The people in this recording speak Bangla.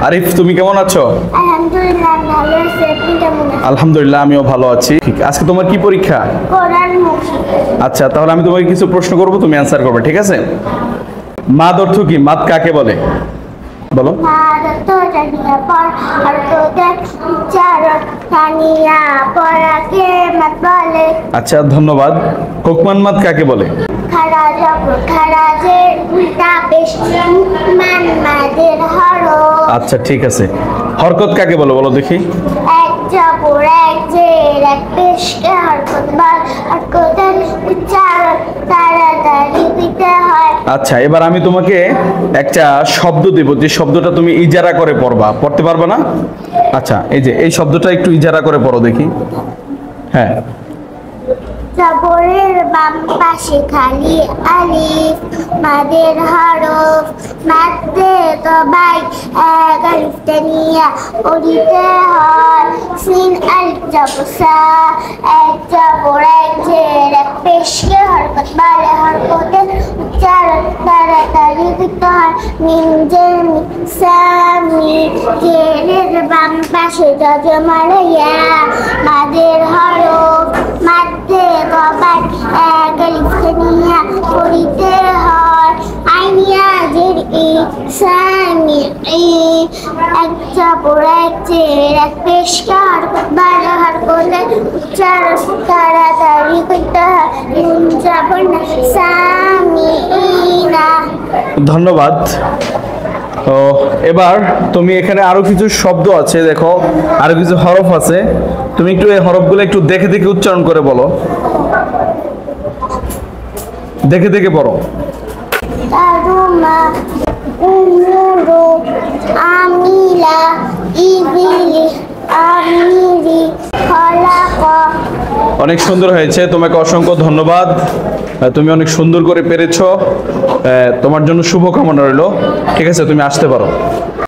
আরিফ, তুমি কেমন আছো? আলহামদুলিল্লাহ ভালো আছি। আপনি কেমন আছেন? আলহামদুলিল্লাহ, আমিও ভালো আছি। ঠিক, আজকে তোমার কি পরীক্ষা? কোরআন মুখী। আচ্ছা, তাহলে আমি তোমাকে কিছু প্রশ্ন করবো, তুমি অ্যান্সার করবে, ঠিক আছে? মাদ অর্থ কি? মাদ কাকে বলে? বলো। মাদ তো জানিয়া পর আর তো দেখ উচ্চারণ জানিয়া পড়াকে মাদ বলে। আচ্ছা, ধন্যবাদ। কোকমান মাদ কাকে বলে? খাড়া জবর খাড়াজের উল্টা পেশ মান মাদের হরফ। আচ্ছা, ঠিক আছে। হরকত কাকে বলে বলো দেখি? এক জবর এক জের এক পেশকে হরকত বল। হরকতের উচ্চারণ তাড়াতাড়ি দিতে হয়। আচ্ছা, এবার আমি তোমাকে একটা শব্দ দেব, যে শব্দটা তুমি ইজারা করে পড়বা। পড়তে পারবে না? আচ্ছা, এই যে এই শব্দটা একটু ইজারা করে পড়ো দেখি। হ্যাঁ। জবরের বাম পাশে খালি আলিফ মাদের হরফ মাদে তবাই এক আলিফটা নিয়ে পড়িতে হয়। সিন আলিফ জবসা এক জবর এক জের এক পেশকে হরকত বলে। হরকতের উচ্চারণ তাড়াতাড়ি দিতে হয়। মিম জের সামি জেরের বাম পাশে যজমারিয়া মাদের হরফ মাদে তবাই এক আলিফটা নিয়ে পড়িতে হয়। আইনিয়া জের ই সামি এক জবর এক জের এক পেশকে হরকত বলে। হরকতের উচ্চারণ তাড়াতাড়ি করতে হয়। নুন জবর না সামি না। ধন্যবাদ। তো এবার তুমি এখানে আরো কিছু শব্দ আছে, দেখো আরো কিছু হরফ আছে, তুমি একটু এই হরফগুলো একটু দেখে দেখে উচ্চারণ করে বলো। দেখে দেখে পড়ো। তারুমা উমরু আমিলা ইবিলি আমিরি খলাকা। অনেক সুন্দর হয়েছে, তোমাকে অসংখ্য ধন্যবাদ। তুমি অনেক সুন্দর করে পেরেছো। তোমার জন্য শুভকামনা রইলো। ঠিক আছে, তুমি আসতে পারো।